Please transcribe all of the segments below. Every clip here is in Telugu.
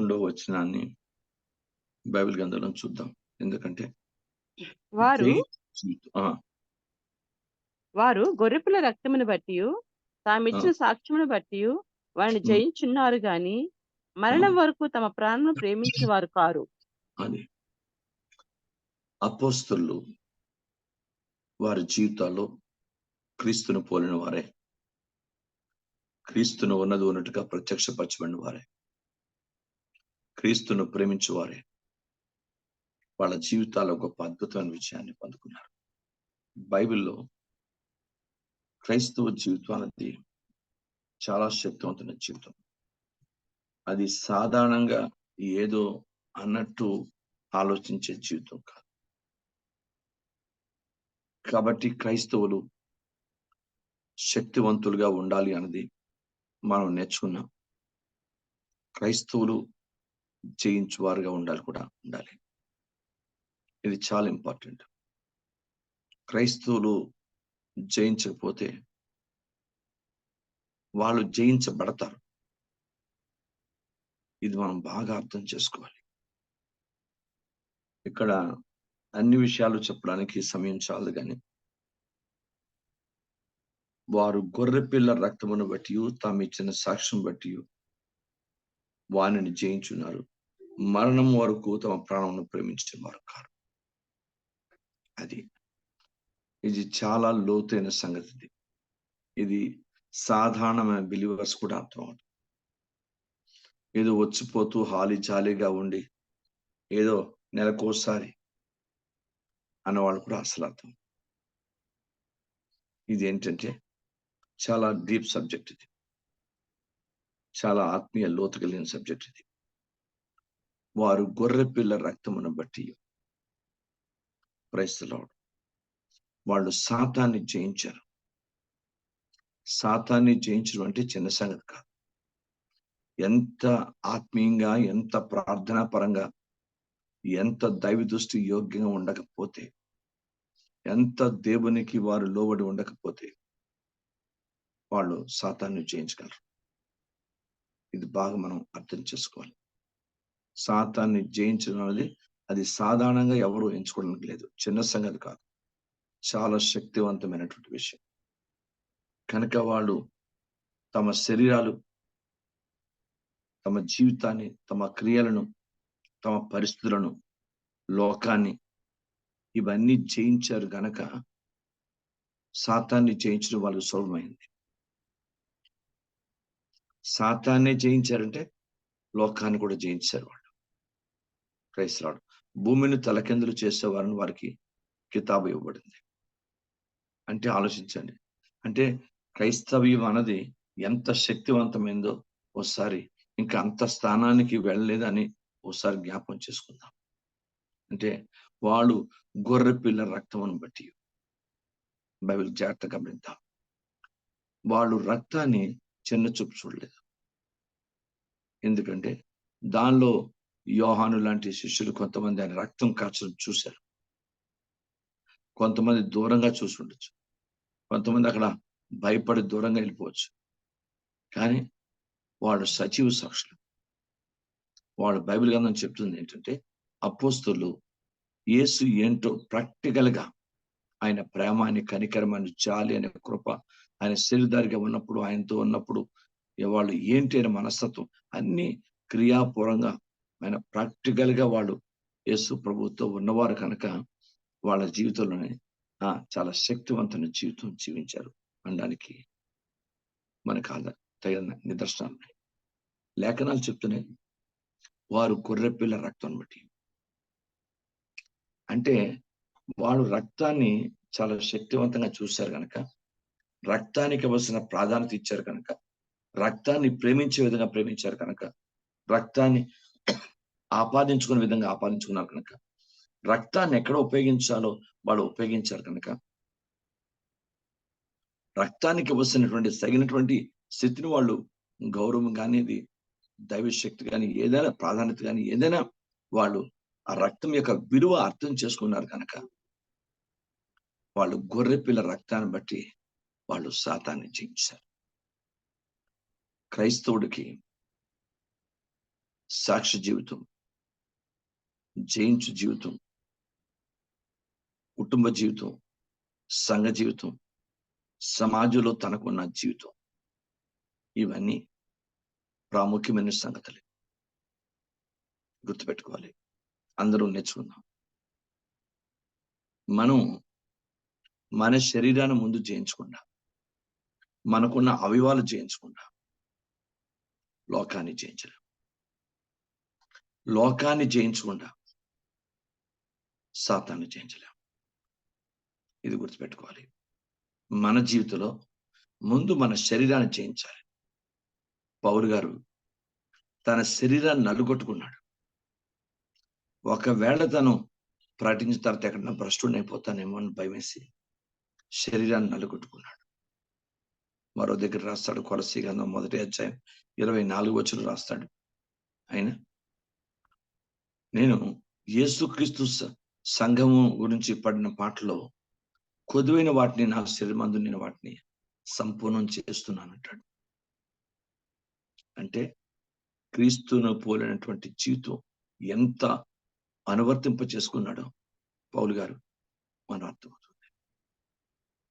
11 వచనాన్ని బైబిల్ గ్రంథంలో చూద్దాం. ఎందుకంటే వారు ఆ, వారు గొర్రెపిల్ల రక్తమును బట్టి తామిచ్చిన ఆ, సాక్ష్యమును బట్టి వారిని ఉమ్, జయించున్నారు గాని ఆ, మరణం వరకు తమ ప్రాణమును ప్రేమించిన వారు కారు. అది అపోస్తలులు వారి జీవితాల్లో క్రీస్తును పోలిన వారే, క్రీస్తును ఉన్నది ఉన్నట్టుగా ప్రత్యక్షపరచబడిన వారే, క్రీస్తును ప్రేమించు వారే వాళ్ళ జీవితాల్లో గొప్ప అద్భుతమైన విజయాన్ని పొందుకున్నారు. బైబిల్లో క్రైస్తవ జీవితం అనేది చాలా శక్తివంతమైన జీవితం. అది సాధారణంగా ఏదో అన్నట్టు ఆలోచించే జీవితం కాదు. కాబట్టి క్రైస్తవులు శక్తివంతులుగా ఉండాలి అన్నది మనం నేర్చుకున్నాం. క్రైస్తవులు జయించువారుగా ఉండాలి. ఇది చాలా ఇంపార్టెంట్. క్రైస్తవులు జయించకపోతే వాళ్ళు జయించబడతారు. ఇది మనం బాగా అర్థం చేసుకోవాలి. ఇక్కడ అన్ని విషయాలు చెప్పడానికి సమయం చాలదు, కానీ వారు గొర్రెపిల్ల రక్తమును బట్టి తాము ఇచ్చిన సాక్ష్యం బట్టి వారిని జయించున్నారు. మరణం వరకు తమ ప్రాణమును ప్రేమించిన వారు కారు. ఇది చాలా లోతైన సంగతి. ఇది సాధారణమైన బిలీవర్స్ కూడా అర్థం అవుతుంది. ఏదో వచ్చిపోతూ హాలి జాలీగా ఉండి ఏదో నెలకోసారి అన్నవాళ్ళు కూడా అసలు అర్థం. ఇది ఏంటంటే చాలా డీప్ సబ్జెక్ట్. ఇది చాలా ఆత్మీయ లోతు కలిగిన సబ్జెక్ట్. ఇది వారు గొర్రెపిల్ల రక్తమును బట్టి ప్రైజ్ ది లార్డ్ వాళ్ళు సాతాన్ని జయించారు. సాతాన్ని జయించడం అంటే చిన్న సంగతి కాదు. ఎంత ఆత్మీయంగా, ఎంత ప్రార్థనా పరంగా, ఎంత దైవ దృష్టి యోగ్యంగా ఉండకపోతే, ఎంత దేవునికి వారు లోబడి ఉండకపోతే వాళ్ళు సాతాన్ని జయించగలరు. ఇది బాగా మనం అర్థం చేసుకోవాలి. సాతాన్ని జయించడం అనేది అది సాధారణంగా ఎవరు ఎంచుకోవడానికి లేదు. చిన్న సంగతి కాదు, చాలా శక్తివంతమైనటువంటి విషయం. కనుక వాళ్ళు తమ శరీరాలు, తమ జీవితాన్ని, తమ క్రియలను, తమ పరిస్థితులను, లోకాన్ని ఇవన్నీ జయించారు గనక సాతాన్ని జయించడం వాళ్ళకు సులభమైంది. సాతాన్నే జయించారంటే లోకాన్ని కూడా జయించారు వాళ్ళు. Praise the Lord. భూమిని తలకిందులు చేసేవారని వారికి కితాబు ఇవ్వబడింది. అంటే ఆలోచించండి. అంటే క్రైస్తవ్యం అన్నది ఎంత శక్తివంతమైందో ఒకసారి, ఇంకా అంత స్థానానికి వెళ్ళలేదని ఒకసారి జ్ఞాపకం చేసుకుందాం. అంటే వాళ్ళు గొర్రెపిల్ల రక్తమును బట్టి, బైబిల్ జాగ్రత్తగా గమనిద్దాం, వాళ్ళు రక్తాన్ని చిన్న చూపు చూడలేదు. ఎందుకంటే దానిలో యోహాను లాంటి శిష్యులు కొంతమంది ఆయన రక్తం కార్చడం చూశారు. కొంతమంది దూరంగా చూసి ఉండొచ్చు, కొంతమంది అక్కడ భయపడి దూరంగా వెళ్ళిపోవచ్చు. కానీ వాళ్ళు సజీవ సాక్షులు. వాళ్ళు బైబిల్ గ్రంథం చెప్తుంది ఏంటంటే అపోస్తలులు యేసు ఏంటో ప్రాక్టికల్ గా, ఆయన ప్రేమాన్ని, కనికరమాన్ని, జాలి అనే కృప, ఆయన శరీరధారిగా ఉన్నప్పుడు, ఆయనతో ఉన్నప్పుడు వాళ్ళు ఏంటి అనే మనస్తత్వం అన్ని క్రియాపూర్వంగా ఆయన ప్రాక్టికల్ గా వాళ్ళు యేసు ప్రభుతో ఉన్నవారు కనుక వాళ్ళ జీవితంలోనే చాలా శక్తివంతమైన జీవితం జీవించారు అనడానికి మనకు తగిన నిదర్శనాలు ఉన్నాయి. లేఖనాలు చెప్తున్నాయి వారు గొర్రెపిల్ల రక్తం బట్టి. అంటే వాడు రక్తాన్ని చాలా శక్తివంతంగా చూశారు కనుక, రక్తానికి ఇవ్వాల్సిన ప్రాధాన్యత ఇచ్చారు కనుక, రక్తాన్ని ప్రేమించే విధంగా ప్రేమించారు కనుక, రక్తాన్ని ఆపాదించుకునే విధంగా ఆపాదించుకున్నారు కనుక, రక్తాన్ని ఎక్కడ ఉపయోగించాలో వాళ్ళు ఉపయోగించారు కనుక, రక్తానికి ఇవ్వాల్సినటువంటి తగినటువంటి స్థితిని వాళ్ళు గౌరవం కానీ, దైవశక్తి కానీ, ఏదైనా ప్రాధాన్యత కానీ, ఏదైనా వాళ్ళు ఆ రక్తం యొక్క విలువ అర్థం చేసుకున్నారు కనుక వాళ్ళు గొర్రెపిల్ల రక్తాన్ని బట్టి వాళ్ళు సాతాన్ని జయించారు. క్రైస్తవుడికి సాక్షి జీవితం, జయించు జీవితం, కుటుంబ జీవితం, సంఘ జీవితం, సమాజంలో తనకున్న జీవితం, ఇవన్నీ ప్రాముఖ్యమైన సంగతులు గుర్తుపెట్టుకోవాలి. అందరూ నేర్చుకుందాం. మనం మన శరీరాన్ని ముందు జయించకుండా, మనకున్న అవయవాలు జయించకుండా లోకాన్ని జయించలేం. లోకాన్ని జయించకుండా సాతాన్ని జయించలేం. ఇది గుర్తుపెట్టుకోవాలి. మన జీవితంలో ముందు మన శరీరాన్ని జయించాలి. పౌలు గారు తన శరీరాన్ని నలుగొట్టుకున్నాడు. ఒకవేళ తను ప్రకటించిన తర్వాత ఎక్కడన్నా భ్రష్టుడిని అయిపోతానేమో అని భయమేసి శరీరాన్ని నలుగొట్టుకున్నాడు. మరో దగ్గర రాస్తాడు, కొలస్సీ గ్రంథం 1వ అధ్యాయం 24వ వచనం రాస్తాడు. ఆయన నేను యేసుక్రీస్తు సంఘము గురించి పడిన పాటలో కొదువైన వాటిని, నా శరీరమందు నేను వాటిని సంపూర్ణం చేస్తున్నానంటాడు. అంటే క్రీస్తును పోలినటువంటి జీవితం ఎంత అనువర్తింప చేసుకున్నాడో పౌలు గారు మన అర్థమవుతుంది.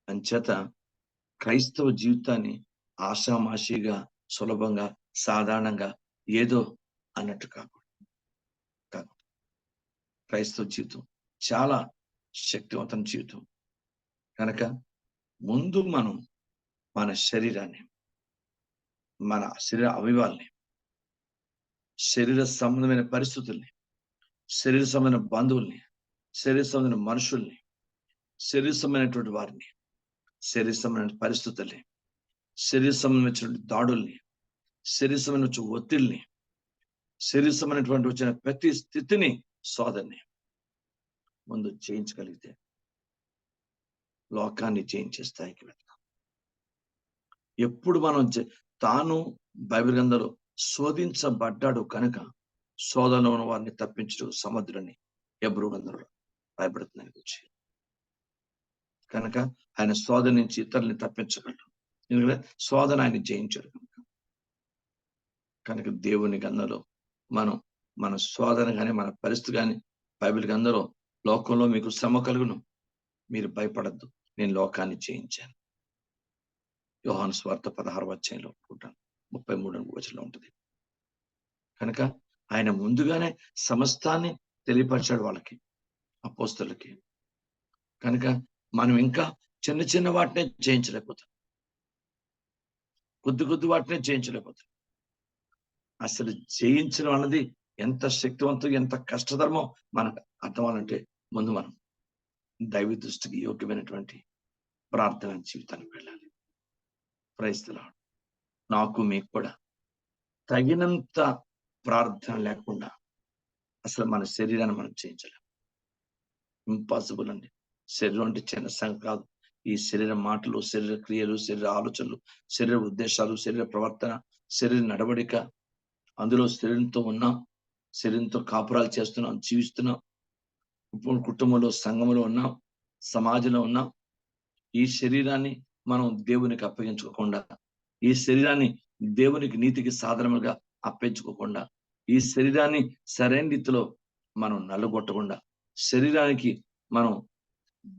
అంచేత క్రైస్తవ జీవితాన్ని ఆషామాషిగా, సులభంగా, సాధారణంగా ఏదో అన్నట్టు కాకూడదు. క్రైస్తవ జీవితం చాలా శక్తివంతమైన జీవితం. కనుక ముందు మనం మన శరీరాన్ని, మన శరీర అవయవాల్ని, శరీర సంబంధమైన పరిస్థితుల్ని, శరీర సంబంధమైన బంధువుల్ని, శరీర సంబంధమైన మనుషుల్ని, శరీర సంబంధమైనటువంటి వారిని, శరీర సంబంధమైన పరిస్థితుల్ని, శరీర సంబంధించినటువంటి దాడుల్ని, శరీర సంబంధించిన ఒత్తిడిని, శరీర సంబంధమైనటువంటి వచ్చిన ప్రతి స్థితిని, సోదరిని ముందు జయించగలిగితే లోకాన్ని జయించే స్థాయికి వెళ్తాం. ఎప్పుడు మనం తాను బైబిల్ గ్రంథంలో శోధించబడ్డాడు కనుక శోధనలో ఉన్న వారిని తప్పించడం సముద్రాన్ని హెబ్రీ గ్రంథంలో రాయబడుతుందని వచ్చి, కనుక ఆయన శోధన నుంచి ఇతరుల్ని తప్పించగలడు. ఎందుకంటే శోధన ఆయన జయించాడు కనుక దేవుని గ్రంథంలో మనం మన శోధన కానీ, మన పరిస్థితి కానీ బైబిల్ గ్రంథంలో లోకంలో మీకు శ్రమ కలుగును, మీరు భయపడద్దు, నేను లోకాన్ని జయించాను. యోహాను సువార్త 16వ అధ్యాయంలో 33వ వచనంలో ఉంటుంది. కనుక ఆయన ముందుగానే సమస్తాన్ని తెలియపరిచాడు వాళ్ళకి, అపోస్తలులకి. కనుక మనం ఇంకా చిన్న చిన్న వాటినే జయించలేకపోతాం, కొద్ది వాటినే జయించలేకపోతాం. అసలు జయించడం అన్నది ఎంత శక్తివంతం, ఎంత కష్టతరమో మనకు అర్థమవ్వాలంటే ముందు మనం దైవ దృష్టికి యోగ్యమైనటువంటి ప్రార్థన జీవితానికి వెళ్ళాలి. Praise the Lord. నాకు మీకు కూడా తగినంత ప్రార్థన లేకుండా అసలు మన శరీరాన్ని మనం చేయించలేం. ఇంపాసిబుల్ అండి. శరీరం అంటే చిన్న సంగతి కాదు. ఈ శరీర మాటలు, శరీర క్రియలు, శరీర ఆలోచనలు, శరీర ఉద్దేశాలు, శరీర ప్రవర్తన, శరీర నడవడిక, అందులో శరీరంతో ఉన్నాం, శరీరంతో కాపురాలు చేస్తున్నాం, జీవిస్తున్నాం, ఇప్పుడు కుటుంబంలో, సంఘంలో ఉన్నాం, సమాజంలో ఉన్నాం. ఈ శరీరాన్ని మనం దేవునికి అప్పగించుకోకుండా, ఈ శరీరాన్ని దేవునికి నీతికి సాధనముగా అప్పగించుకోకుండా, ఈ శరీరాన్ని సరైన రీతిలో మనం నల్లగొట్టకుండా, శరీరానికి మనం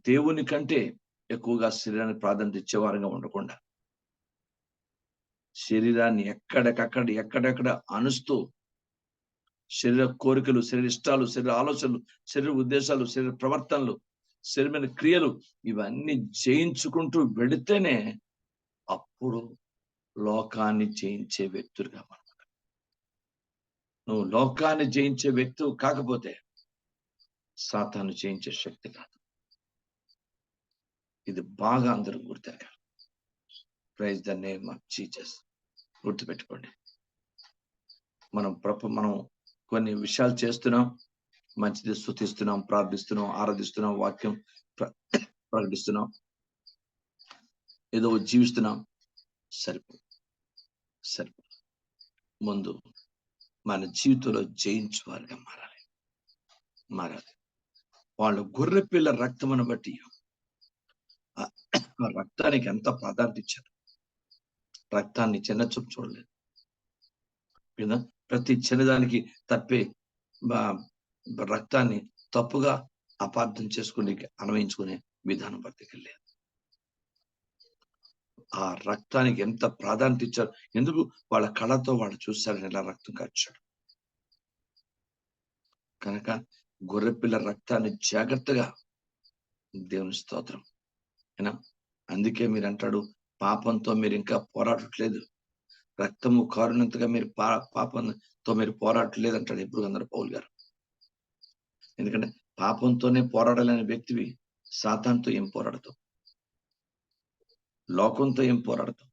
దేవుని కంటే ఎక్కువగా శరీరానికి ప్రాధాన్యత ఇచ్చేవారంగా ఉండకుండా, శరీరాన్ని ఎక్కడెక్కడ అనుస్తూ శరీర కోరికలు, శరీర ఇష్టాలు, శరీర ఆలోచనలు, శరీర ఉద్దేశాలు, శరీర ప్రవర్తనలు, శరీరమైన క్రియలు ఇవన్నీ జయించుకుంటూ వెళితేనే అప్పుడు లోకాన్ని జయించే వ్యక్తులుగా మనం. నువ్వు లోకాన్ని జయించే వ్యక్తి కాకపోతే సాతాను జయించే శక్తి కాదు. ఇది బాగా అందరూ గుర్తెరగాలి. Praise the name of Jesus. గుర్తుపెట్టుకోండి. మనం కొన్ని విషయాలు చేస్తున్నాం, మంచిది స్తుతిస్తున్నాం, ప్రార్థిస్తున్నాం, ఆరాధిస్తున్నాం, వాక్యం ప్రకటిస్తున్నాం, ఏదో జీవిస్తున్నాం, సరిపో ముందు మన జీవితంలో జయించేవారుగా మారాలి. వాళ్ళు గొర్రె పిల్ల రక్తమును బట్టి ఆ రక్తానికి ఎంత ప్రాధాన్యత ఇచ్చారు. రక్తాన్ని చిన్న చూపు చూడలేదు కదా. ప్రతి చిన్నదానికి తప్పే రక్తాన్ని తప్పుగా అపార్థం చేసుకుని అన్వయించుకునే విధానం వర్తికెళ్ళలేదు. ఆ రక్తానికి ఎంత ప్రాధాన్యత ఇచ్చారు. ఎందుకు? వాళ్ళ కళ్ళతో వాళ్ళు చూశారని ఇలా రక్తం కార్చాడు. కనుక గొర్రెపిల్ల రక్తాన్ని జాగ్రత్తగా, దేవుని స్తోత్రం అయినా, అందుకే మీరు అంటాడు, పాపంతో మీరు ఇంకా పోరాడట్లేదు, రక్తము కారునంతగా మీరు పాపంతో మీరు పోరాడట్లేదు అంటాడు హెబ్రీ పౌలు గారు. ఎందుకంటే పాపంతోనే పోరాడాలనే వ్యక్తివి సాతానుతో ఏం పోరాడతావు? లోకంతో ఏం పోరాడతాం?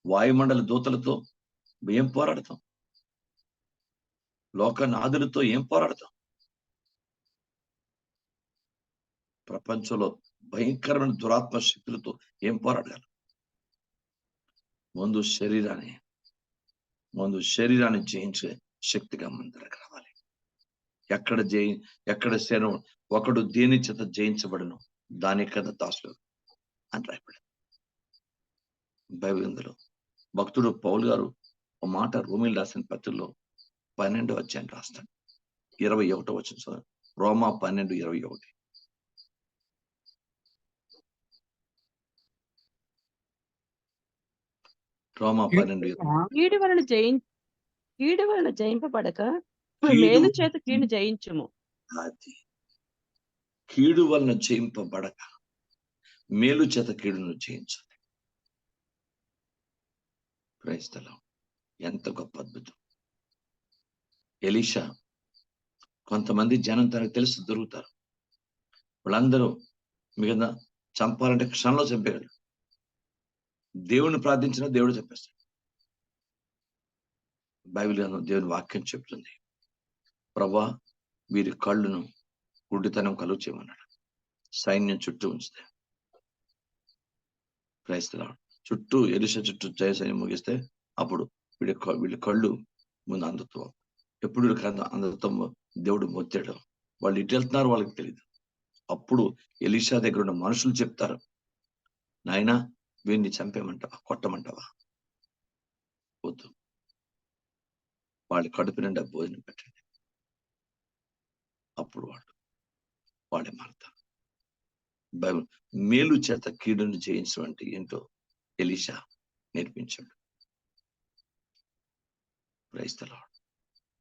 వాయుమండల దూతలతో ఏం పోరాడతాం? లోకనాథులతో ఏం పోరాడతాం? ప్రపంచంలో భయంకరమైన దురాత్మ శక్తులతో ఏం పోరాడాలి? ముందు శరీరాన్ని జయించే శక్తిగా మన దగ్గరకు రావాలి. ఎక్కడ శరీరం ఒకడు దేని చేత జయించబడను దాని కదా దాసులు అని రాయబడి బైబిల్ గ్రంథంలో భక్తుడు పౌలు గారు ఒక మాట రోమీలు రాసిన పత్రికలో 12వ అధ్యాయం రాస్తాడు. 21వ వచనం, రోమా 12:21. రోమా 12:21. కీడు వలన జయింపబడక మేలు చేత కీడు జయించుము. అది కీడు వలన జయింపబడక మేలు చేత కీడును జయించాలి. క్రైస్తలం ఎంత గొప్ప అద్భుతం. ఎలీషా, కొంతమంది జనం తనకు తెలుసు దొరుకుతారు, వాళ్ళందరూ మిగతా చంపాలంటే క్షణంలో చంపేయగలరు. దేవుని ప్రార్థించినా దేవుడు చెప్పేస్తాడు. బైబిల్ గ్రంథం దేవుని వాక్యం చెప్తుంది, ప్రభువా వీరి కళ్ళును గుడ్డితనం కలుగు చేయమన్నాడు. సైన్యం చుట్టూ ఉంచితే క్రైస్తలం చుట్టూ ఎలీషా చుట్టూ జయ సైన్యం ముగిస్తే అప్పుడు వీళ్ళ కళ్ళు ముందు అందుత్వం. ఎప్పుడు అందుత్వం దేవుడు మొత్తాడు. వాళ్ళు ఇటు వెళ్తున్నారు వాళ్ళకి తెలియదు. అప్పుడు ఎలీషా దగ్గర ఉన్న మనుషులు చెప్తారు, నాయనా వీడిని చంపేమంటావా, కొట్టమంటావా? వద్దు, వాళ్ళ కడుపు నిండా భోజనం పెట్టండి. అప్పుడు వాళ్ళే మారుతారు. బైబిల్ మేలు చేత కీడును జయించడం అంటే ఏంటో ఎలీషా నేర్పించాడు. క్రైస్తలం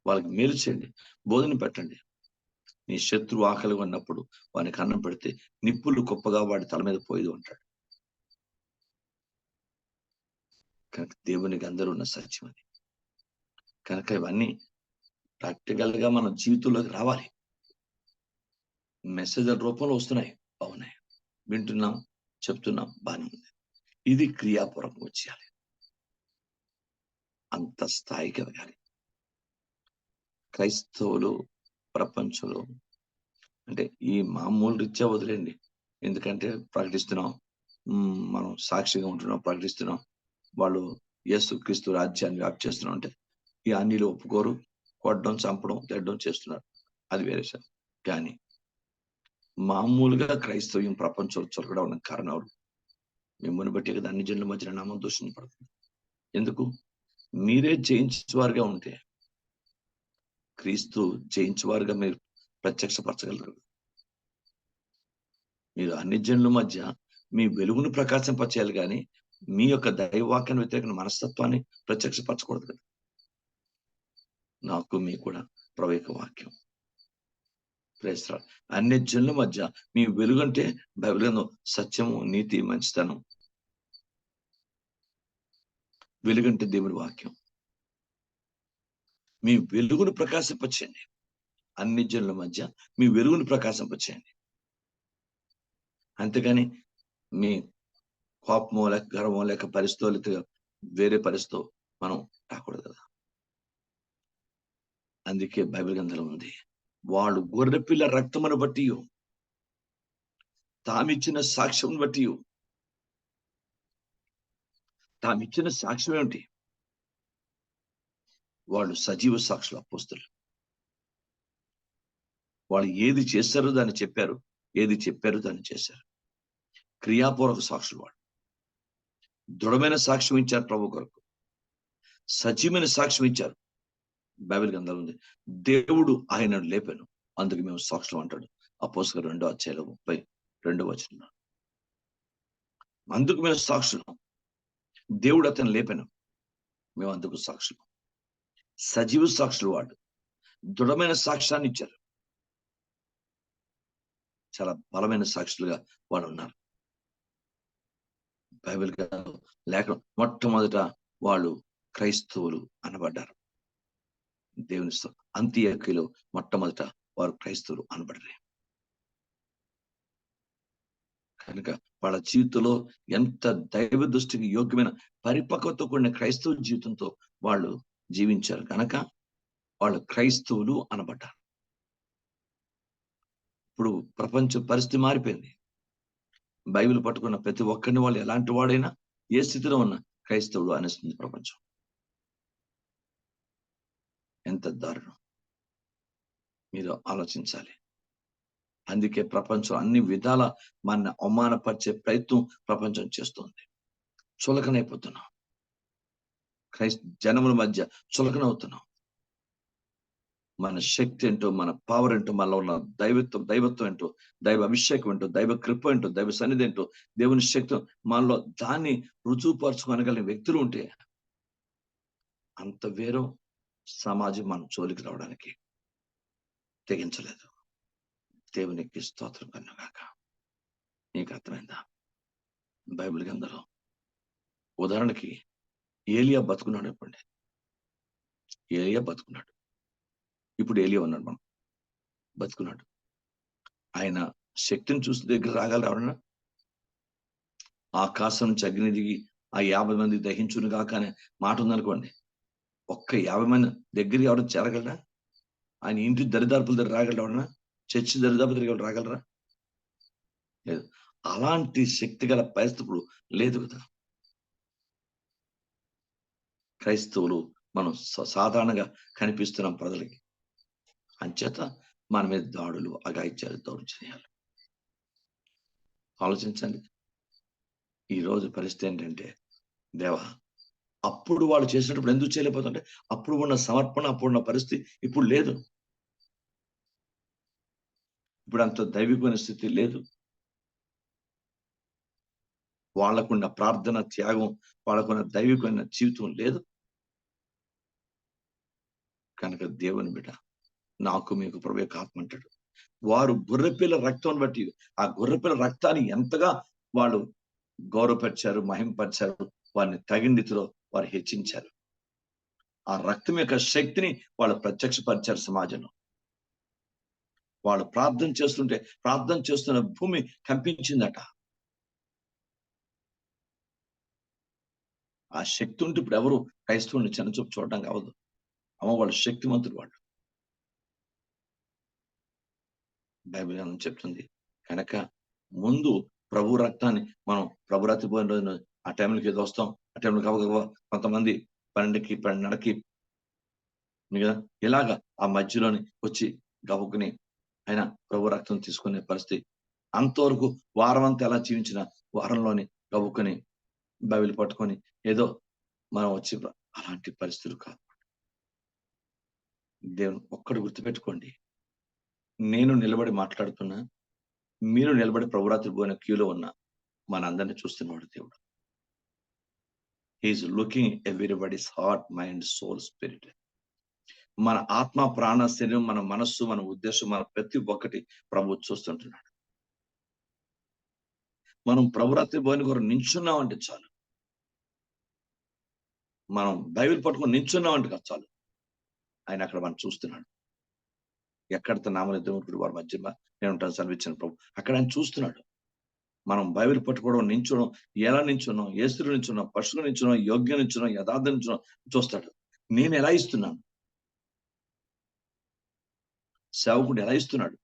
వాళ్ళకి మేలు చేయండి, భోజనం పెట్టండి. నీ శత్రువు ఆకలిగా ఉన్నప్పుడు వానికి అన్నం పెడితే నిప్పులు గొప్పగా వాడి తల మీద పోయేది అంటాడు. కనుక దేవునికి అందరూ ఉన్న సత్యం అది. కనుక ఇవన్నీ ప్రాక్టికల్ గా మన జీవితంలోకి రావాలి. మెసేజ్ల రూపంలో వస్తున్నాయి, బాగున్నాయి, వింటున్నాం, చెప్తున్నాం, బాగానే ఉంది. ఇది క్రియాపూర్వకం వచ్చేయాలి, అంత స్థాయికి ఎదగాలి. క్రైస్తవులు ప్రపంచంలో అంటే ఈ మామూలు రీత్యా వదిలేండి, ఎందుకంటే ప్రకటిస్తున్నాం, మనం సాక్షిగా ఉంటున్నాం, ప్రకటిస్తున్నాం, వాళ్ళు యేసు క్రీస్తు రాజ్యాన్ని వ్యాప్తి చేస్తున్నాం అంటే ఈ అన్నిలు ఒప్పుకోరు, కొట్టడం, చంపడం, తిట్టడం చేస్తున్నారు, అది వేరే సార్. కానీ మామూలుగా క్రైస్తవ్యం ప్రపంచంలో చొరగడం కారణం మిమ్మల్ని బట్టి కదా అన్ని జనుల మధ్య నామం దూషించబడుతుంది. ఎందుకు? మీరే జయించేవారుగా ఉంటే క్రీస్తు జయించేవారుగా మీరు ప్రత్యక్షపరచగలరు. మీరు అన్ని జనుల మధ్య మీ వెలుగును ప్రకాశింపచేయాలి, కానీ మీ యొక్క దైవవాక్యాన్ని వ్యతిరేక మనస్తత్వాన్ని ప్రత్యక్షపరచకూడదు కదా. నాకు మీ కూడా ప్రవేక వాక్యం ప్రేస్తారు. అన్ని జనుల మధ్య మీ వెలుగు అంటే బైబిల్ గ్రంథం సత్యము, నీతి, మంచితనం. వెలుగంటే దేవుని వాక్యం. మీ వెలుగును ప్రకాశింపచేయండి, అన్ని జనుల మధ్య మీ వెలుగును ప్రకాశింపచేయండి. అంతేగాని మీ కోపమో లేక గర్వమో లేక పరిస్థితులు వేరే పరిస్థితితో మనం రాకూడదు కదా. అందుకే బైబిల్ గ్రంథంలో ఉంది, వాళ్ళు గొర్రెపిల్ల రక్తమును బట్టి తామిచ్చిన సాక్ష్యం బట్టి. తామిచ్చిన సాక్ష్యం ఏమిటి? వాళ్ళు సజీవ సాక్షులు, అపోస్తలులు. వాళ్ళు ఏది చేశారో దాన్ని చెప్పారు, ఏది చెప్పారో దాన్ని చేశారు. క్రియాపూర్వక సాక్షులు. వాళ్ళు దృఢమైన సాక్ష్యం ఇచ్చారు, ప్రభు కొరకు సజీవమైన సాక్ష్యం ఇచ్చారు. బైబిల్ గ్రంథంలో ఉంది. దేవుడు ఆయనను లేపాను, అందుకు మేము సాక్షులు అంటాడు అపోస్తలుల 2:32 అందుకు మేము సాక్షులు. దేవుడు అతను లేపాను, మేము అందుకు సాక్షులు. సజీవ సాక్షులు వాడు, దృఢమైన సాక్ష్యాన్ని ఇచ్చారు. చాలా బలమైన సాక్షులుగా వాళ్ళు ఉన్నారు. బైబిల్ లేక మొట్టమొదట వాళ్ళు క్రైస్తవులు అనబడ్డారు. దేవుని అంత్యోక్యలో మొట్టమొదట వారు క్రైస్తవులు అనబడ్డారు. కనుక వాళ్ళ జీవితంలో ఎంత దైవ దృష్టికి యోగ్యమైన పరిపక్వత కూడిన క్రైస్తవ జీవితంతో వాళ్ళు జీవించారు కనుక వాళ్ళు క్రైస్తవులు అనబడ్డారు. ఇప్పుడు ప్రపంచ పరిస్థితి మారిపోయింది. బైబిల్ పట్టుకున్న ప్రతి ఒక్కరిని వాళ్ళు ఎలాంటి వాడైనా, ఏ స్థితిలో ఉన్న క్రైస్తవుడు అనేస్తుంది ప్రపంచం. ఎంత దారుణం మీరు ఆలోచించాలి. అందుకే ప్రపంచం అన్ని విధాల మన అవమానపరిచే ప్రయత్నం ప్రపంచం చేస్తుంది. చులకనైపోతున్నాం, జనముల మధ్య చులకనవుతున్నాం. మన శక్తి ఏంటో, మన పవర్ ఏంటో, మనలో ఉన్న దైవత్వం ఏంటో, దైవ అభిషేకం ఏంటో, దైవ కృప ఏంటో, దైవ సన్నిధి ఏంటో, దేవుని శక్తి మనలో దాన్ని రుజువుపరచుకోగలిగిన వ్యక్తులు ఉంటే అంత వేరు సమాజం మన జోలికి రావడానికి తెగించలేదు. దేవునికి స్తోత్రం కలుగుగాక. నీకు అర్థమైందా? బైబిల్ గ్రంథంలో ఉదాహరణకి ఏలియా బతుకున్నాడు. చెప్పండి, ఏలియా బతుకున్నాడు. ఇప్పుడు ఏలియా ఉన్నాడు, మనం బతుకున్నాడు. ఆయన శక్తిని చూసి దగ్గర రాగలరా? ఆకాశం నుంచి అగ్ని దిగి ఆ 50 మంది దహించును కాక అనే మాట ఉందనుకోండి, ఒక్క 50 మంది దగ్గరికి ఎవరు చేరగలరా? ఆయన ఇంటి దరిదాపుల దగ్గర రాగలరా? చర్చి దరిదాపు దగ్గర రాగలరా? లేదు. అలాంటి శక్తి గల పరిస్థితి ఇప్పుడు లేదు కదా. క్రైస్తవులు మనం సాధారణంగా కనిపిస్తున్నాం ప్రజలకి. అంచేత మన మీద దాడులు, అఘాయిత్యాలు, దౌర్జన్యాలు. ఆలోచించండి. ఈ రోజు పరిస్థితి ఏంటంటే, దేవా అప్పుడు వాళ్ళు చేసినప్పుడు ఎందుకు చేయలేకపోతుంటే, అప్పుడు ఉన్న సమర్పణ, అప్పుడున్న పరిస్థితి ఇప్పుడు లేదు. ఇప్పుడు అంత దైవికమైన స్థితి లేదు. వాళ్ళకున్న ప్రార్థన, త్యాగం, వాళ్ళకున్న దైవికమైన జీవితం లేదు. కనుక దేవుని బిడ్డ, నాకు మీకు ప్రభు యొక్క ఆత్మ అంటాడు, వారు గొర్రెపిల్ల రక్తం బట్టి ఆ గొర్రెపిల్ల రక్తాన్ని ఎంతగా వాళ్ళు గౌరవపరిచారు, మహింపరిచారు, వారిని తగిన రీతిలో వారు హెచ్చించారు. ఆ రక్తం యొక్క శక్తిని వాళ్ళు ప్రత్యక్షపరిచారు సమాజంలో. వాళ్ళు ప్రార్థన చేస్తుంటే ప్రార్థన చేస్తున్న భూమి కంపించిందట. ఆ శక్తి ఉంటే ఇప్పుడు ఎవరు క్రైస్తవుని చిన్నచూపు చూడడం కావద్దు. అమ్మ, వాళ్ళు శక్తివంతులు వాళ్ళు. బైబిల్ చెప్తుంది కనుక ముందు ప్రభు రక్తాన్ని మనం ప్రభు రాత్రి పోయిన రోజున ఆ టైంలోకి ఏదో వస్తాం, ఆ టైంలో కావ కొంతమంది 12కి 12:30కి కదా ఇలాగా ఆ మధ్యలోని వచ్చి గబుక్కుని ఆయన ప్రభు రక్తం తీసుకునే పరిస్థితి. అంతవరకు వారం అంతా ఎలా జీవించిన వారంలోని గబుక్కుని బైబిల్ పట్టుకొని ఏదో మనం వచ్చి అలాంటి పరిస్థితులు కాదు. దేవుని ఒక్కడు గుర్తుపెట్టుకోండి, నేను నిలబడి మాట్లాడుతున్నా, మీరు నిలబడి ప్రభురాత్రి పోయిన క్యూలో ఉన్న మనందరినీ చూస్తున్నవాడు దేవుడు. He's looking everybody's heart, mind, soul, spirit. మన ఆత్మ, ప్రాణ, శరీరం, మన మనస్సు, మన ఉద్దేశం, మన ప్రతి ఒక్కటి ప్రభు చూస్తుంటున్నాడు. మనం ప్రభురాత్రి పోయిన కొరకు నించున్నామంటే చాలు, మనం బైబిల్ పట్టుకొని నించున్నామంటే చాలు, ఆయన అక్కడ మనం చూస్తున్నాడు. ఎక్కడ నామనిద్దరు వారి మధ్య నేను ఉంటాను సెలవిచ్చిన ప్రభు, అక్కడ ఆయన చూస్తున్నాడు. మనం బైబిల్ పట్టుకోవడం, నించడం, ఎలా నించున్నాం, యేసులో నించున్నాం, పశువులు నించున్నాం, యోగ్యం నించున్నాం, యథార్థం నించున్నాం చూస్తాడు. నేను ఎలా ఇస్తున్నాను, సేవకుడు ఎలా ఇస్తున్నాడు,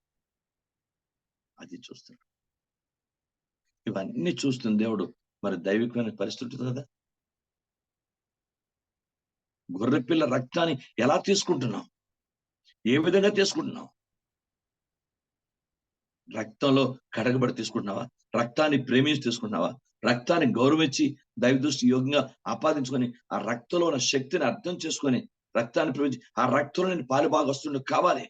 అది చూస్తున్నాడు. ఇవన్నీ చూస్తున్న దేవుడు మరి దైవికమైన పరిస్థితి కదా. గొర్రెపిల్ల రక్తాన్ని ఎలా తీసుకుంటున్నాం, ఏ విధంగా తీసుకుంటున్నాం? రక్తంలో కడగబడి తీసుకుంటున్నావా? రక్తాన్ని ప్రేమించి తీసుకుంటున్నావా? రక్తాన్ని గౌరవించి దైవ దృష్టి యోగంగా ఆపాదించుకొని ఆ రక్తంలో ఉన్న శక్తిని అర్థం చేసుకొని రక్తాన్ని ప్రవహించి ఆ రక్తంలో నేను పాలు బాగా వస్తుండే కావాలి.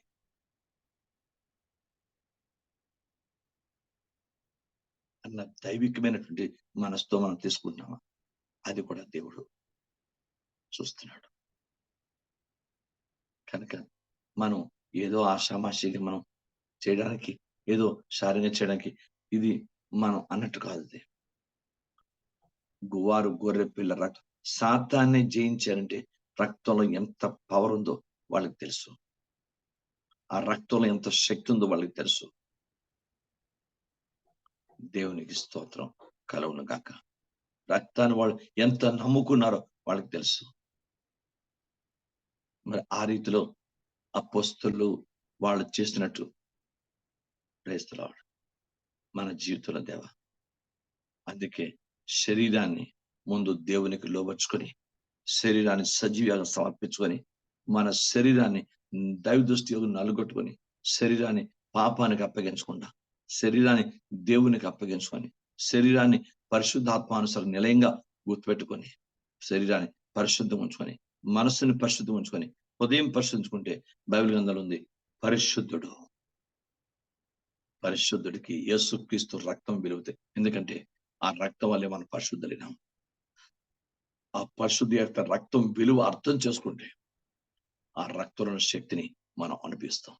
అన్న దైవికమైనటువంటి మనసుతో మనం తీసుకుంటున్నామా? అది కూడా దేవుడు చూస్తున్నాడు. కనుక మనం ఏదో ఆషామాషిగా మనం చేయడానికి, ఏదో శారీరంగా చేయడానికి ఇది మనం అన్నట్టు కాదు. ఇది గువారు గొర్రె పిల్ల రక్తం సాతాన్ని జయించారంటే రక్తంలో ఎంత పవర్ ఉందో వాళ్ళకి తెలుసు. ఆ రక్తంలో ఎంత శక్తి ఉందో వాళ్ళకి తెలుసు. దేవునికి స్తోత్రం కలుగును గాక. రక్తాన్ని వాళ్ళు ఎంత నమ్ముకున్నారో వాళ్ళకి తెలుసు. మరి ఆ రీతిలో అపోస్తలులు వాళ్ళు చేసినట్టు ప్రేస్తలాడు మన జీవితంలో దేవ. అందుకే శరీరాన్ని ముందు దేవునికి లోబర్చుకొని, శరీరాన్ని సజీవంగా సమర్పించుకొని, మన శరీరాన్ని దైవ దృష్టి నలుగొట్టుకొని, శరీరాన్ని పాపానికి అప్పగించకుండా, శరీరాన్ని దేవునికి అప్పగించుకొని, శరీరాన్ని పరిశుద్ధాత్మానుసారం నిలయంగా గుర్తుపెట్టుకొని, శరీరాన్ని పరిశుద్ధం ఉంచుకొని, మనస్సుని పరిశుద్ధం ఉంచుకొని, హృదయం పరిశుద్ధుకుంటే బైబిల్ గ్రంథంలో ఉంది పరిశుద్ధుడు. పరిశుద్ధుడికి యేసుక్రీస్తు రక్తం విలువతాయి. ఎందుకంటే ఆ రక్తం వల్లే మనం పరిశుద్ధులైనాం. ఆ పరిశుద్ధి యొక్క రక్తం విలువ అర్థం చేసుకుంటే ఆ రక్తంలో శక్తిని మనం అనిపిస్తాం.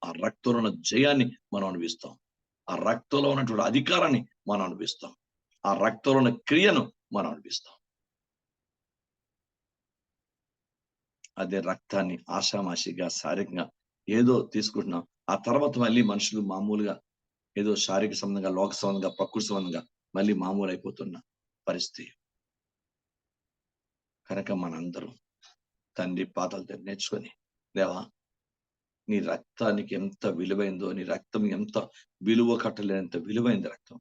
ఆ రక్తంలో ఉన్న జయాన్ని మనం అనిపిస్తాం. ఆ రక్తంలో ఉన్నటువంటి అధికారాన్ని మనం అనిపిస్తాం. ఆ రక్తంలో ఉన్న క్రియను మనం అనిపిస్తాం. అదే రక్తాన్ని ఆషామాషిగా శారీరకంగా ఏదో తీసుకుంటున్నాం. ఆ తర్వాత మళ్ళీ మనుషులు మామూలుగా ఏదో శారీరక సంబంధంగా, లోక సంబంధంగా, ప్రకృతి సంబంధంగా మళ్ళీ మామూలు అయిపోతున్న పరిస్థితి. కనుక మనందరం తండ్రి పాదాలు నేర్చుకొని, దేవా నీ రక్తానికి ఎంత విలువైందో, నీ రక్తం ఎంత విలువ కట్టలేనంత విలువైంది రక్తం.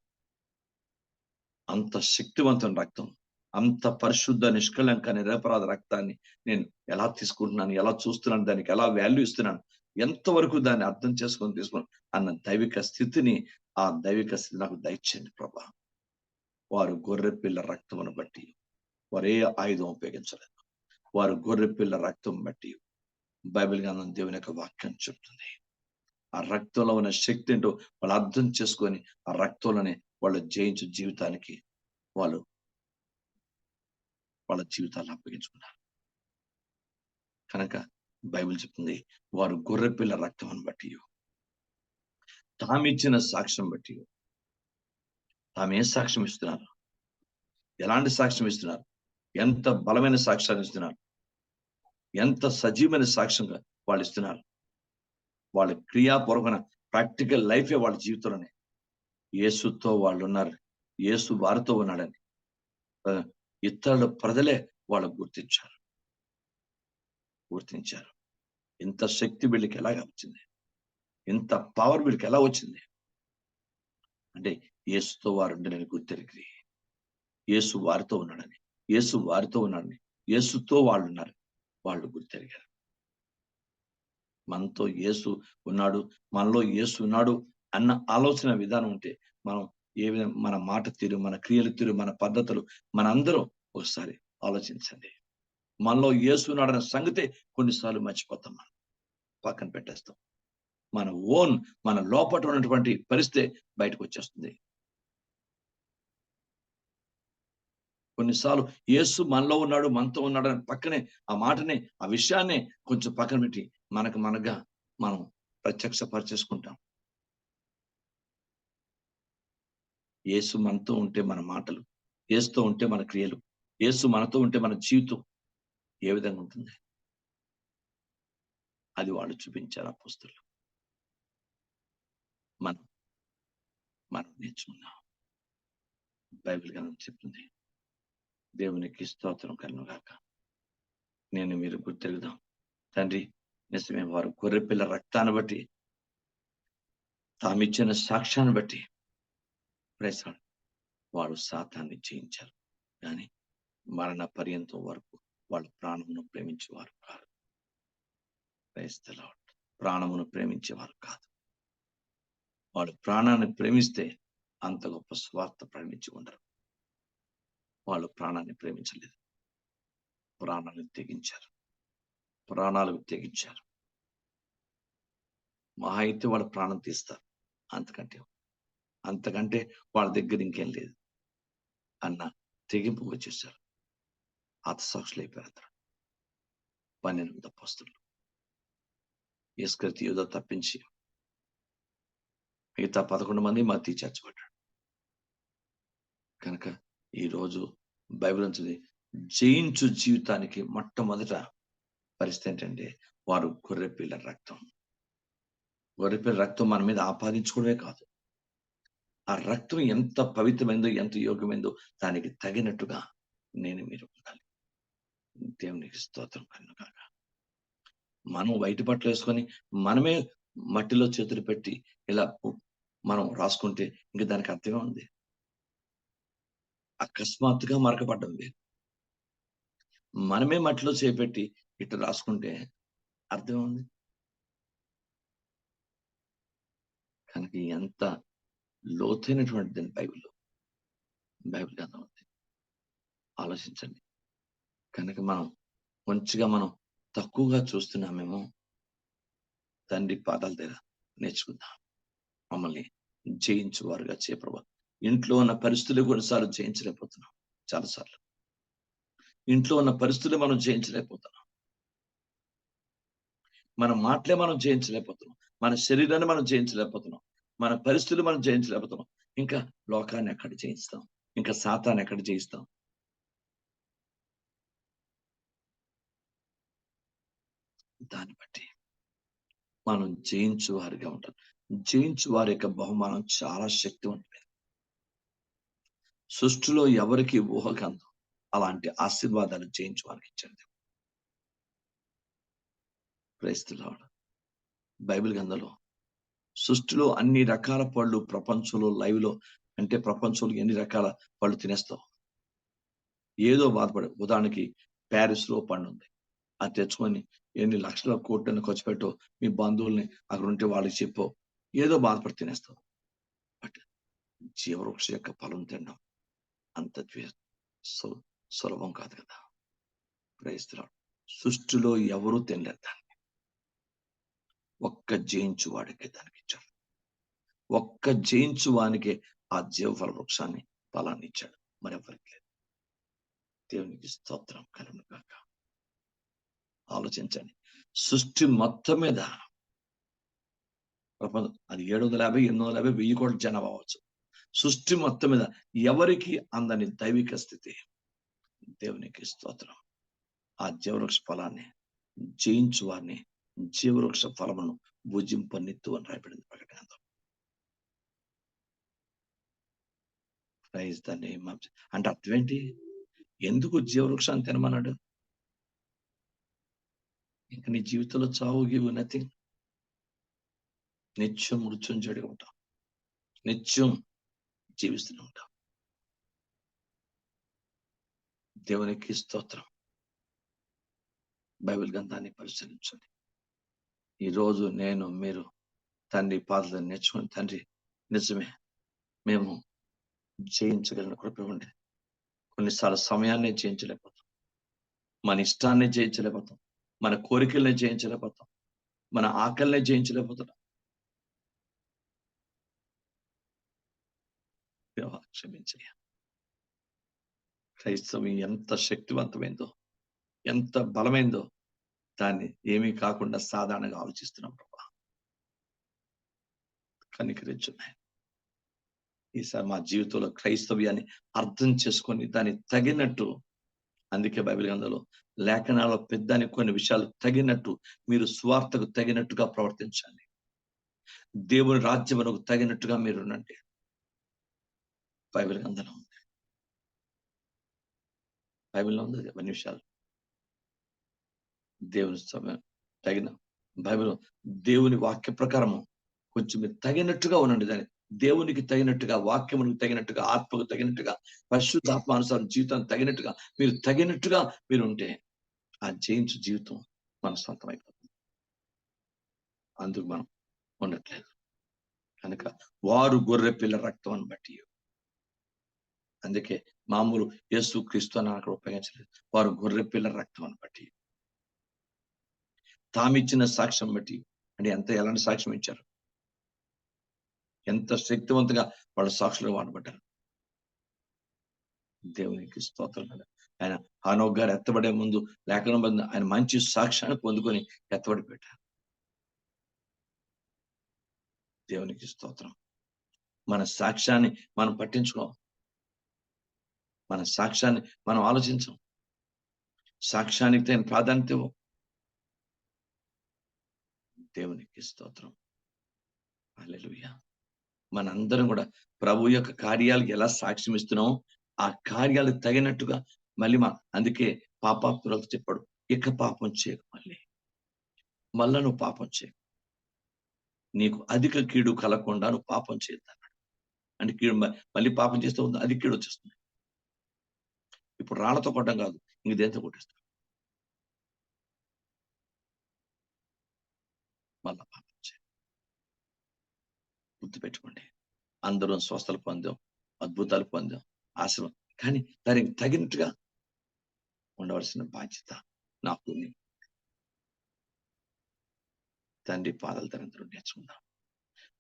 అంత శక్తివంతమైన రక్తం, అంత పరిశుద్ధ నిష్కలంక నిరపరాధ రక్తాన్ని నేను ఎలా తీసుకుంటున్నాను, ఎలా చూస్తున్నాను, దానికి ఎలా వాల్యూ ఇస్తున్నాను, ఎంతవరకు దాన్ని అర్థం చేసుకొని తీసుకున్నాను అన్న దైవిక స్థితిని, ఆ దైవిక స్థితి నాకు దయచేయండి ప్రభా. వారు గొర్రె పిల్ల రక్తమును బట్టి వారు ఏ ఆయుధం ఉపయోగించలేదు. వారు గొర్రె పిల్ల రక్తం బట్టి బైబిల్ గ్రంథం దేవుని యొక్క వాక్యం చెప్తుంది. ఆ రక్తంలో ఉన్న శక్తి ఏంటో వాళ్ళు అర్థం చేసుకొని ఆ రక్తంలోనే వాళ్ళు జయించు జీవితానికి వాళ్ళు వాళ్ళ జీవితాలను అప్పగించుకున్నారు. కనుక బైబిల్ చెప్తుంది వారు గొర్రె పిల్ల రక్తం బట్టి, తామిచ్చిన సాక్ష్యం బట్టి, తామే సాక్ష్యం ఇస్తున్నారు, ఎలాంటి సాక్ష్యం ఇస్తున్నారు, ఎంత బలమైన సాక్ష్యాన్ని ఇస్తున్నారు, ఎంత సజీవమైన సాక్ష్యంగా వాళ్ళు ఇస్తున్నారు. వాళ్ళ క్రియాపూర్వకమైన ప్రాక్టికల్ లైఫే వాళ్ళ జీవితంలోనే యేసుతో వాళ్ళు ఉన్నారు, యేసు వారితో ఉన్నాడని ఇతరుల ప్రజలే వాళ్ళు గుర్తించారు. ఇంత శక్తి వీళ్ళకి ఎలాగ వచ్చింది, ఇంత పవర్ వీళ్ళకి ఎలా వచ్చింది అంటే యేసుతో వారు నేను గుర్తెరిగి, యేసు వారితో ఉన్నాడని, యేసు వారితో ఉన్నాడని, యేసుతో వాళ్ళు ఉన్నారు, వాళ్ళు గుర్తెరిగారు. మనతో యేసు ఉన్నాడు, మనలో యేసు ఉన్నాడు అన్న ఆలోచన విధానం ఉంటే మనం ఏ విధంగా మన మాట తీరు, మన క్రియలు తీరు, మన పద్ధతులు మనందరం ఒకసారి ఆలోచించండి. మనలో యేసు ఉన్నాడన్న సంగతే కొన్నిసార్లు మర్చిపోతాం, మనం పక్కన పెట్టేస్తాం. మన లోపట ఉన్నటువంటి పరిస్థితి బయటకు వచ్చేస్తుంది. కొన్నిసార్లు యేసు మనలో ఉన్నాడు, మనతో ఉన్నాడు అని పక్కనే ఆ మాటనే, ఆ విషయాన్నే కొంచెం పక్కన పెట్టి మనగా మనం ప్రత్యక్షపరిచేసుకుంటాం. యేసు మనతో ఉంటే మన మాటలు, యేసుతో ఉంటే మన క్రియలు, యేసు మనతో ఉంటే మన జీవితం ఏ విధంగా ఉంటుంది అది వాళ్ళు చూపించారు అపోస్తలులు. మనం నేర్చుకున్నాం. బైబిల్ గ్రంథం చెప్తుంది. దేవునికి స్తోత్రం కలుగును గాక. మీరు గుర్తెరుగుదాం. తండ్రి నిజమే, వారు గొర్రెపిల్ల రక్తాన్ని బట్టి, తామిచ్చిన సాక్ష్యాన్ని బట్టి ప్రేసాడు వారు సాతాన్ని జయించారు. కానీ మరణ పర్యంతం వరకు వాళ్ళు ప్రాణమును ప్రేమించేవారు కాదు. ప్రాణమును ప్రేమించేవారు కాదు. వాడు ప్రాణాన్ని ప్రేమిస్తే అంత గొప్ప స్వార్థ ప్రకటించి ఉండరు. వాళ్ళు ప్రాణాన్ని ప్రేమించలేదు, ప్రాణాన్ని తెగించారు. ప్రాణాలకు తెగించారు. మహా అయితే వాళ్ళ ప్రాణం తీస్తారు, అంతకంటే వాళ్ళ దగ్గర ఇంకేం లేదు అన్న తెగింపు వచ్చేసారు. హతసాక్షులు అయిపోయారు. 12 అపోస్తలులు. ఇస్కరియోతు యూదా తప్పించి మిగతా 11 మంది మత్తయి చేర్చబడ్డాడు. కనుక ఈరోజు బైబిల్ అంటుంది, జయించు జీవితానికి మొట్టమొదట పరిస్థితి ఏంటంటే వారు గొర్రెపిల్ల రక్తం. గొర్రెపిల్ల రక్తం మన మీద ఆపాదించుకోవడమే కాదు, ఆ రక్తం ఎంత పవిత్రమైందో, ఎంత యోగ్యమైందో దానికి తగినట్టుగా మీరు ఉండాలి. దేవునికి స్తోత్రం కలుగుగాక. మనం వైట్ బట్టలు వేసుకొని మనమే మట్టిలో చేతులు పెట్టి ఇలా మనం రాసుకుంటే ఇంకా దానికి అర్థమే ఉంది. అకస్మాత్తుగా మరకపడ్డం వేరు. మనమే మట్టిలో చేపెట్టి ఇట్లా రాసుకుంటే అర్థం ఉంది. కనుక ఎంత లోతైనటువంటిది బైబిల్ గ్రంథం ఉంది. ఆలోచించండి. కనుక మనం కొంచెంగా మనం తక్కువగా చూస్తున్నామేమో. తండ్రి పాదాల దగ్గర నేర్చుకుందాం. మమ్మల్ని జయించువారుగా చేయ ప్రభు. ఇంట్లో ఉన్న పరిస్థితులు కొన్నిసార్లు జయించలేకపోతున్నాం. చాలాసార్లు ఇంట్లో ఉన్న పరిస్థితులు మనం జయించలేకపోతున్నాం. మన మాటలే మనం జయించలేకపోతున్నాం. మన శరీరాన్ని మనం జయించలేకపోతున్నాం. మన పరిస్థితులు మనం జయించలేకపోతున్నాం. ఇంకా లోకాన్ని ఎక్కడ జయిస్తాం? ఇంకా సాతాన్ని ఎక్కడ జయిస్తాం? దాన్ని బట్టి మనం జయించు వారిగా ఉంటాం. జయించు వారి యొక్క బహుమానం చాలా శక్తివంతమైనది. సృష్టిలో ఎవరికి ఊహకందం అలాంటి ఆశీర్వాదాలు జయించు వారికి ఇచ్చండి. క్రైస్తవుడు బైబిల్ గ్రంథంలో సృష్టిలో అన్ని రకాల పళ్ళు ప్రపంచంలో లైవ్ లో అంటే ప్రపంచంలో ఎన్ని రకాల పళ్ళు తినేస్తావు, ఏదో బాధపడే. ఉదాహరణకి ప్యారిస్ లో పండు ఉంది, అది తెచ్చుకొని ఎన్ని లక్షల కోట్లను ఖర్చు పెట్టో, మీ బంధువుల్ని అక్కడ ఉంటే వాళ్ళకి చెప్పో, ఏదో బాధపడి తినేస్తావు. బట్ జీవవృక్ష యొక్క ఫలం తినడం అంత సులభం కాదు కదా. క్రైస్తవుడు సృష్టిలో ఎవరు తినలేదు దాన్ని. ఒక్క జయించు వాడికే దానికి ఇచ్చాడు. ఒక్క జయించు వానికి ఆ జీవఫల వృక్షాన్ని ఫలాన్ని ఇచ్చాడు, మరెవరికి లేదు. దేవునికి స్తోత్రం కలుగును గాక. ఆలోచించండి. సృష్టి మొత్తం మీద అది 750, 850, 1000 కోట్ల జనాభా అవ్వచ్చు. సృష్టి మొత్తం మీద ఎవరికి అందని దైవిక స్థితి. దేవునికి స్తోత్రం. ఆ జీవవృక్ష ఫలాన్ని జయించు వారిని జీవవృక్ష ఫలమును భుజింపనిత్తు అని రాయబడింది ప్రకటన. Praise the name of. అంటే అర్థం ఏంటి? ఎందుకు జీవవృక్షాన్ని తినమన్నాడు? ఇంకా నీ జీవితంలో చావు గివు నథింగ్. నిత్యం మృత్యుంజడిగా ఉంటాం, నిత్యం జీవిస్తూనే ఉంటాం. దేవునికి స్తోత్రం. బైబిల్ గ్రంథాన్ని పరిశీలించండి. ఈరోజు మీరు తండ్రి పాదాలను నేర్చుకుని, తండ్రి నిజమే మేము జయించగలిగిన కృప ఇవ్వండి. కొన్నిసార్లు సమయాన్ని జయించలేకపోతాం, మన ఇష్టాన్ని జయించలేకపోతాం, మన కోరికల్ని జయించలేకపోతాం, మన ఆకలిని జయించలేకపోతున్నాం. క్షమించయ్యా. క్రైస్తవం ఎంత శక్తివంతమైందో, ఎంత బలమైందో దాన్ని ఏమీ కాకుండా సాధారణంగా ఆలోచిస్తున్నాం. ప్రభా కనికరించున్నాయి. ఈసారి మా జీవితంలో క్రైస్తవ్యాన్ని అర్థం చేసుకొని దాన్ని తగినట్టు, అందుకే బైబిల్ గ్రంథంలో లేఖనాల్లో పెద్దని కొన్ని విషయాలు తగినట్టు మీరు స్వార్థకు తగినట్టుగా ప్రవర్తించండి, దేవుని రాజ్యమునకు తగినట్టుగా మీరు ఉండండి. బైబిల్ గ్రంథంలో ఉంది, బైబిల్లో ఉంది కొన్ని విషయాలు. దేవుని సమయం తగిన బైబిల్, దేవుని వాక్య ప్రకారము కొంచెం మీరు తగినట్టుగా ఉండండి. దాన్ని దేవునికి తగినట్టుగా, వాక్యమునికి తగినట్టుగా, ఆత్మకు తగినట్టుగా, పరిశుద్ధాత్మానుసారం జీవితానికి తగినట్టుగా మీరు ఉంటే ఆ జయించు జీవితం మన సొంతం అయిపోతుంది. అందుకు మనం ఉండట్లేదు. కనుక వారు గొర్రె పిల్ల రక్తం బట్టి, అందుకే మామూలు యేసు క్రీస్తు అని అక్కడ ఉపయోగించలేదు, వారు గొర్రె పిల్ల రక్తం బట్టి. తామిచ్చిన సాక్ష్యం బట్టి. అంటే ఎలాంటి సాక్ష్యం ఇచ్చారు, ఎంత శక్తివంతంగా వాళ్ళ సాక్షులు వాడబడ్డారు. దేవునికి స్తోత్రం కదా. ఆయన హానోక్ గారు ఎత్తబడే ముందు లేఖనం బంధ ఆయన మంచి సాక్ష్యాన్ని పొందుకొని ఎత్తబడి పెట్టారు. దేవునికి స్తోత్రం. మన సాక్ష్యాన్ని మనం పట్టించుకోం, మన సాక్ష్యాన్ని మనం ఆలోచించం, సాక్ష్యానికి తగిన ప్రాధాన్యత ఇవ్వం. దేవునికి స్తోత్రం. హల్లెలూయా. మనందరం కూడా ప్రభు యొక్క కార్యాలకు ఎలా సాక్ష్యం ఇస్తున్నామో ఆ కార్యాలకు తగినట్టుగా మళ్ళీ అందుకే పాపాత్ములకు చెప్పాడు, ఇక పాపం చేయకు, మళ్ళా నువ్వు పాపం చేయకు, నీకు అధిక కీడు కలగకుండా నువ్వు పాపం చేయొద్దన్నాడు. అంటే కీడు మళ్ళీ పాపం చేస్తే అది కీడు వచ్చేస్తుంది. ఇప్పుడు రాళ్లతో కొట్టడం కాదు, ఇంక దేంతో కొట్టేస్తాడు, మళ్ళా పాపం చేయ. గుర్తుపెట్టుకోండి, అందరం స్వస్థలు పొందాం, అద్భుతాలు పొందాం, ఆశలు, కానీ దానికి తగినట్టుగా ఉండవలసిన బాధ్యత నాకు ఉంది. తండ్రి పాదాల తరంతరం నేర్చుకుందాం.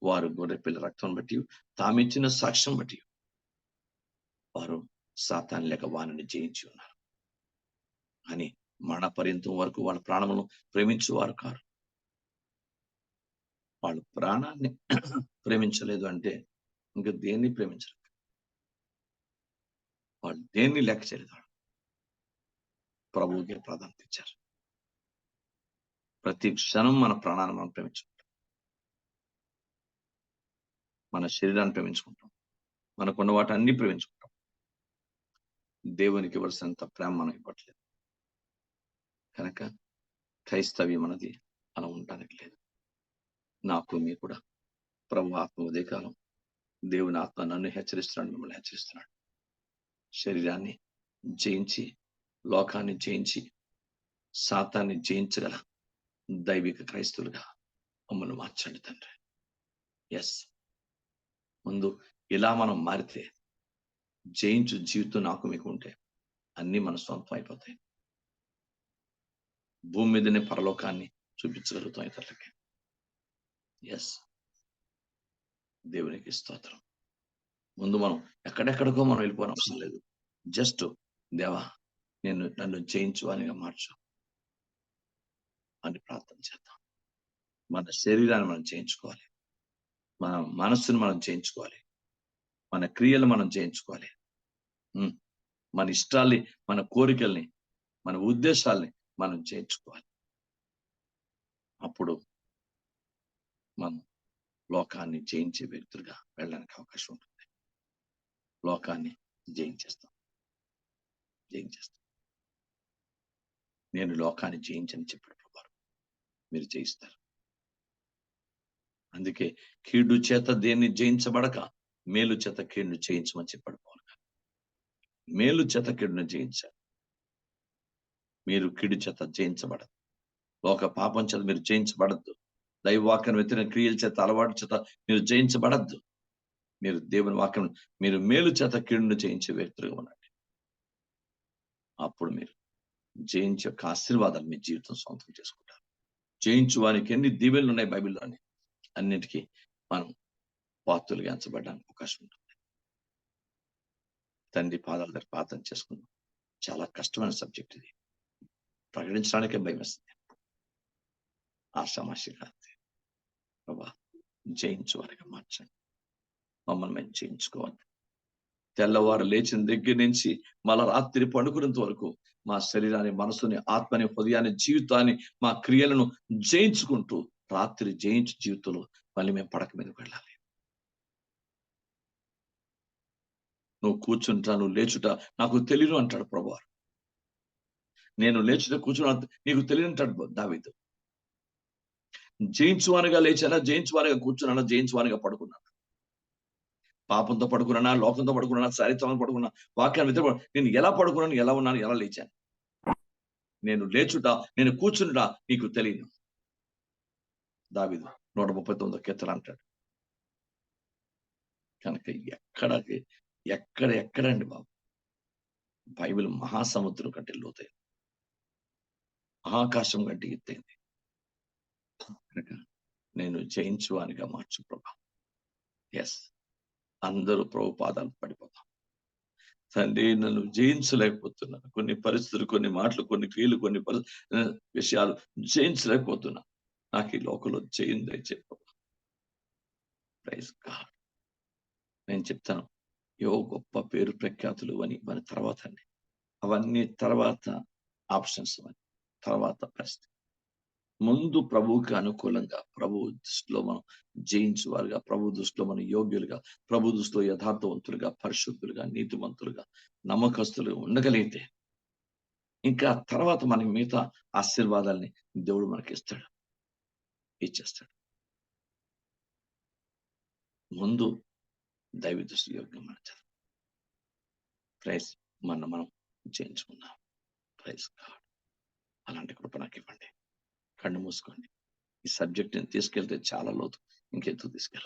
వారు గొర్రె పిల్ల రక్తం బట్టి తామిచ్చిన సాక్ష్యం బట్టి వారు సాతాను లేక వారిని జయించి ఉన్నారు. అని మరణ పర్యంతం వరకు వాళ్ళ ప్రాణములను ప్రేమించేవారు కారు. వాళ్ళు ప్రాణాన్ని ప్రేమించలేదు అంటే ఇంకా దేన్ని ప్రేమించలేదు, వాళ్ళు దేన్ని లెక్క చేయలేదు. ప్రభువుకి ప్రాధాన్యత ఇచ్చారు. ప్రతి క్షణం మన ప్రాణాన్ని మనం ప్రేమించుకుంటాం, మన శరీరాన్ని ప్రేమించుకుంటాం, మనకున్న వాటి అన్ని ప్రేమించుకుంటాం. దేవునికి ఇవ్వాల్సినంత ప్రేమ మనం ఇవ్వట్లేదు. కనుక క్రైస్తవ్యం అన్నది అలా ఉండడానికి లేదు. నాకు మీ కూడా ప్రభు ఆత్మ ఉదయకాలం దేవుని ఆత్మ నన్ను హెచ్చరిస్తున్నాడు, మిమ్మల్ని హెచ్చరిస్తున్నాడు. శరీరాన్ని జయించి, లోకాన్ని జయించి, సాతాన్ని జయించగల దైవిక క్రైస్తవులుగా మమ్మల్ని మార్చండి తండ్రి. ఎస్, ముందు ఇలా మనం మారితే, జయించు జీవితం నాకు మీకు ఉంటే అన్ని మన సొంతం అయిపోతాయి. భూమి మీదనే పరలోకాన్ని చూపించగలుగుతాం ఇతరులకి. ఎస్, దేవునికి స్తోత్రం. ముందు మనం ఎక్కడెక్కడికో మనం వెళ్ళిపోవడం అవసరం లేదు. జస్ట్ దేవా నన్ను జయించు అనిగా మార్చు అని ప్రార్థన చేద్దాం. మన శరీరాన్ని మనం జయించుకోవాలి, మన మనస్సును మనం జయించుకోవాలి, మన క్రియలు మనం జయించుకోవాలి, మన ఇష్టాల్ని, మన కోరికల్ని, మన ఉద్దేశాల్ని మనం జయించుకోవాలి. అప్పుడు మనం లోకాన్ని జయించే వ్యక్తులుగా వెళ్ళడానికి అవకాశం ఉంటుంది. లోకాన్ని జయించేస్తాం. నేను లోకాన్ని జయించని చెప్పాడు ప్రభు. మీరు జయిస్తారు. అందుకే కీడు చేత దేన్ని జయించబడక మేలు చేత కీడును జయించమని చెప్పాడు పౌలు గారు. మేలు చేత కీడును జయించారు. మీరు కీడు చేత జయించబడదు, లోక పాపం చేత మీరు జయించబడద్దు, దైవవాక్యం వ్యతిరేక క్రియల చేత, అలవాటు చేత మీరు జయించబడద్దు. మీరు దేవుని వాక్యం, మీరు మేలు చేత కీడును జయించే వ్యక్తులుగా ఉండండి. అప్పుడు మీరు జయించే యొక్క ఆశీర్వాదాలు మీ జీవితం సొంతం చేసుకుంటారు. జయించు వారికి ఎన్ని దీవెనలు ఉన్నాయి బైబిల్లోని, అన్నిటికీ మనం పాత్రలుగా ఎంచబడడానికి అవకాశం ఉంటుంది. తండ్రి పాదాల దగ్గర ప్రార్థన చేసుకుందాం. చాలా కష్టమైన సబ్జెక్ట్ ఇది, ప్రకటించడానికే భయం వస్తుంది. ఆషామాషి కాదు ప్రభా, జయించు వారిగా మార్చండి. మమ్మల్ని మేము జయించుకోవాలి. తెల్లవారు లేచిన దగ్గర నుంచి మళ్ళా రాత్రి పండుకునేంత వరకు మా శరీరాన్ని, మనసుని, ఆత్మని, హృదయాన్ని, జీవితాన్ని, మా క్రియలను జయించుకుంటూ రాత్రి జయించు జీవితంలో మళ్ళీ మేము పడక మీదకి వెళ్ళాలి. నువ్వు కూర్చుంటా, నువ్వు లేచుట నాకు తెలియదు అంటాడు ప్రభువు. నేను లేచుట కూర్చున్నా నీకు తెలియదు అంటాడు దావీదు. జయించువానిగా లేచానా, జయించువానిగా కూర్చున్నానా, జయించువానిగా పడుకున్నాను, పాపంతో పడుకున్నా, లోకంతో పడుకున్నా, శారీరకంతో పడుకున్నా, వాక్యాన్ని నేను ఎలా పడుకున్నాను, ఎలా ఉన్నాను, ఎలా లేచాను. నేను లేచుట, నేను కూర్చుంటా నీకు తెలియదు. దావీదు 139 కీర్తన అంటాడు. కనుక ఎక్కడండి బాబు, బైబిల్ మహాసముద్రం కంటే లోతైంది, ఆకాశం కంటే ఎత్తైంది. కనుక నేను జయించువానిగా మార్చు ప్రభా. ఎస్, అందరూ ప్రభు పాదాలు పడిపోతాం. తండ్రి, నన్ను జయించలేకపోతున్నాను. కొన్ని పరిస్థితులు, కొన్ని మాటలు, కొన్ని క్రియలు, కొన్ని విషయాలు జయించలేకపోతున్నా. నాకు ఈ లోకంలో జయం దయచే ప్రభా. Praise God. నేను చెప్తాను, ఏవో గొప్ప పేరు ప్రఖ్యాతులు అని మన తర్వాత అండి. అవన్నీ తర్వాత ఆప్షన్స్, అని తర్వాత పరిస్థితి. ముందు ప్రభువుకి అనుకూలంగా, ప్రభు దృష్టిలో మనం జయించువారుగా, ప్రభు దృష్టిలో మనం యోగ్యులుగా, ప్రభు దృష్టిలో యథార్థవంతులుగా, పరిశుద్ధులుగా, నీతిమంతులుగా, నమ్మకస్తులుగా ఉండగలిగితే ఇంకా తర్వాత మనకి మిగతా ఆశీర్వాదాలని దేవుడు మనకి ఇస్తాడు, ఇచ్చేస్తాడు. ముందు దైవ దృష్టి యోగ్యం మన ప్రైజ్ మనం జయించుకుందాం. Praise God. అలాంటి కృప నాకు ఇవ్వండి. కళ్ళు మూసుకోండి. ఈ సబ్జెక్ట్ ని తీసుకెళ్తే చాలా లోతు, ఇంకెందుకు తీసుకెళ్ళాలి.